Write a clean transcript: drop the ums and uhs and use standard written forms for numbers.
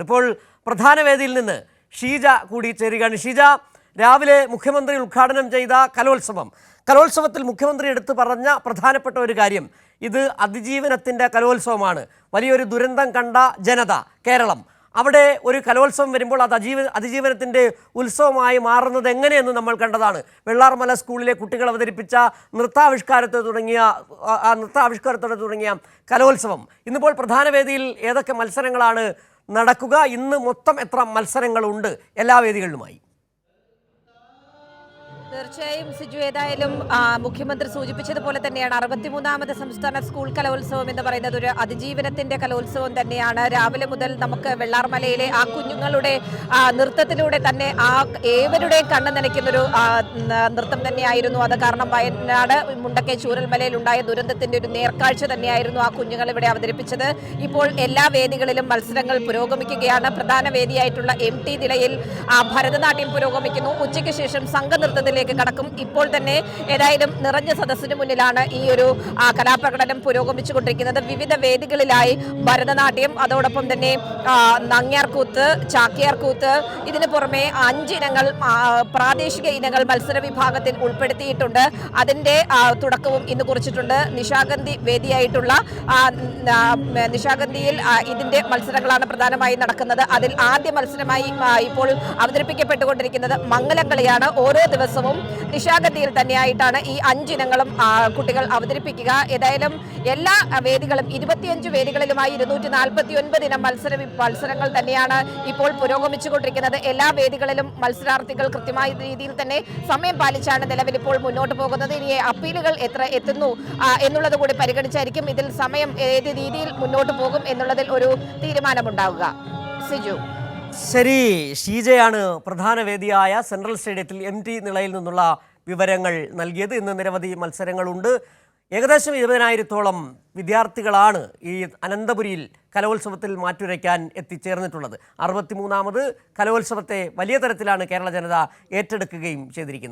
ഇപ്പോൾ പ്രധാന വേദിയിൽ നിന്ന് ഷീജ കൂടി ചേരുകയാണ്. ഷീജ, രാവിലെ മുഖ്യമന്ത്രി ഉദ്ഘാടനം ചെയ്ത കലോത്സവത്തിൽ മുഖ്യമന്ത്രി എടുത്തു പറഞ്ഞ പ്രധാനപ്പെട്ട ഒരു കാര്യം, ഇത് അതിജീവനത്തിൻ്റെ കലോത്സവമാണ്. വലിയൊരു ദുരന്തം കണ്ട ജനത കേരളം, അവിടെ ഒരു കലോത്സവം വരുമ്പോൾ അത് അതിജീവനത്തിൻ്റെ ഉത്സവമായി മാറുന്നത് എങ്ങനെയെന്ന് നമ്മൾ കണ്ടതാണ്. വെള്ളാർമല സ്കൂളിലെ കുട്ടികൾ അവതരിപ്പിച്ച നൃത്താവിഷ്കാരത്തോടെ തുടങ്ങിയ കലോത്സവം. ഇന്നിപ്പോൾ പ്രധാന വേദിയിൽ ഏതൊക്കെ മത്സരങ്ങളാണ് നടക്കുക? ഇന്ന് മൊത്തം എത്ര മത്സരങ്ങളുണ്ട് എല്ലാ വേദികളിലുമായി? തീർച്ചയായും സിജു, ഏതായാലും മുഖ്യമന്ത്രി സൂചിപ്പിച്ചതുപോലെ തന്നെയാണ് 63ാമത് സംസ്ഥാന സ്കൂൾ കലോത്സവം എന്ന് പറയുന്നത് ഒരു അതിജീവനത്തിന്റെ കലോത്സവം തന്നെയാണ്. രാവിലെ മുതൽ നമുക്ക് വെള്ളാർമലയിലെ ആ കുഞ്ഞുങ്ങളുടെ നൃത്തത്തിലൂടെ തന്നെ ഏവരുടെയും കണ്ണു നനയ്ക്കുന്നൊരു നൃത്തം തന്നെയായിരുന്നു അത്. കാരണം വയനാട് മുണ്ടക്കൈ ചൂരൽമലയിൽ ഉണ്ടായ ദുരന്തത്തിന്റെ ഒരു നേർക്കാഴ്ച തന്നെയായിരുന്നു ആ കുഞ്ഞുങ്ങൾ ഇവിടെ അവതരിപ്പിച്ചത്. ഇപ്പോൾ എല്ലാ വേദികളിലും മത്സരങ്ങൾ പുരോഗമിക്കുകയാണ്. പ്രധാന വേദിയായിട്ടുള്ള MT നിലയിൽ ഭരതനാട്യം പുരോഗമിക്കുന്നു. ഉച്ചയ്ക്ക് ശേഷം സംഘനൃത്തത്തിലേക്ക് കടക്കും. ഇപ്പോൾ തന്നെ ഏതായാലും നിറഞ്ഞ സദസ്സിന് മുന്നിലാണ് ഈ ഒരു കലാപ്രകടനം പുരോഗമിച്ചുകൊണ്ടിരിക്കുന്നത്. വിവിധ വേദികളിലായി ഭരതനാട്യം, അതോടൊപ്പം തന്നെ നങ്ങ്യാർകൂത്ത്, ചാക്യാർകൂത്ത്, ഇതിനു പുറമെ 5 ഇനങ്ങൾ പ്രാദേശിക ഇനങ്ങൾ മത്സര വിഭാഗത്തിൽ ഉൾപ്പെടുത്തിയിട്ടുണ്ട്. അതിൻ്റെ തുടക്കവും ഇന്ന് കുറിച്ചിട്ടുണ്ട്. നിശാഗന്ധി വേദിയായിട്ടുള്ള നിശാഗന്ധിയിൽ ഇതിൻ്റെ മത്സരങ്ങളാണ് പ്രധാനമായി നടക്കുന്നത്. അതിൽ ആദ്യ മത്സരമായി ഇപ്പോൾ അവതരിപ്പിക്കപ്പെട്ടുകൊണ്ടിരിക്കുന്നത് മംഗലംകളിയാണ്. ഓരോ ദിവസവും നിശാഗന്ധിയിൽ തന്നെയായിട്ടാണ് ഈ 5 ഇനങ്ങളും കുട്ടികൾ അവതരിപ്പിക്കുക. ഏതായാലും എല്ലാ വേദികളും 25 വേദികളിലുമായി 249 ഇനം മത്സരങ്ങൾ തന്നെയാണ് ഇപ്പോൾ പുരോഗമിച്ചുകൊണ്ടിരിക്കുന്നത്. എല്ലാ വേദികളിലും മത്സരാർത്ഥികൾ കൃത്യമായ രീതിയിൽ തന്നെ സമയം പാലിച്ചാണ് നിലവിൽ ഇപ്പോൾ മുന്നോട്ട് പോകുന്നത്. ഇനി അപ്പീലുകൾ എത്ര എത്തുന്നു എന്നുള്ളത് കൂടി പരിഗണിച്ചായിരിക്കും ഇതിൽ സമയം ഏത് രീതിയിൽ മുന്നോട്ട് പോകും എന്നുള്ളതിൽ ഒരു തീരുമാനമുണ്ടാവുക. സിജു. ശരി, ഷീജയാണ് പ്രധാന വേദിയായ സെൻട്രൽ സ്റ്റേഡിയത്തിൽ MT നിളയിൽ നിന്നുള്ള വിവരങ്ങൾ നൽകിയത്. ഇന്ന് നിരവധി മത്സരങ്ങളുണ്ട്. ഏകദേശം 20,000-ഓളം വിദ്യാർത്ഥികളാണ് ഈ അനന്തപുരിയിൽ കലോത്സവത്തിൽ മാറ്റുരയ്ക്കാൻ എത്തിച്ചേർന്നിട്ടുള്ളത്. 63ാമത് കലോത്സവത്തെ വലിയ തരത്തിലാണ് കേരള ജനത ഏറ്റെടുക്കുകയും ചെയ്തിരിക്കുന്നത്.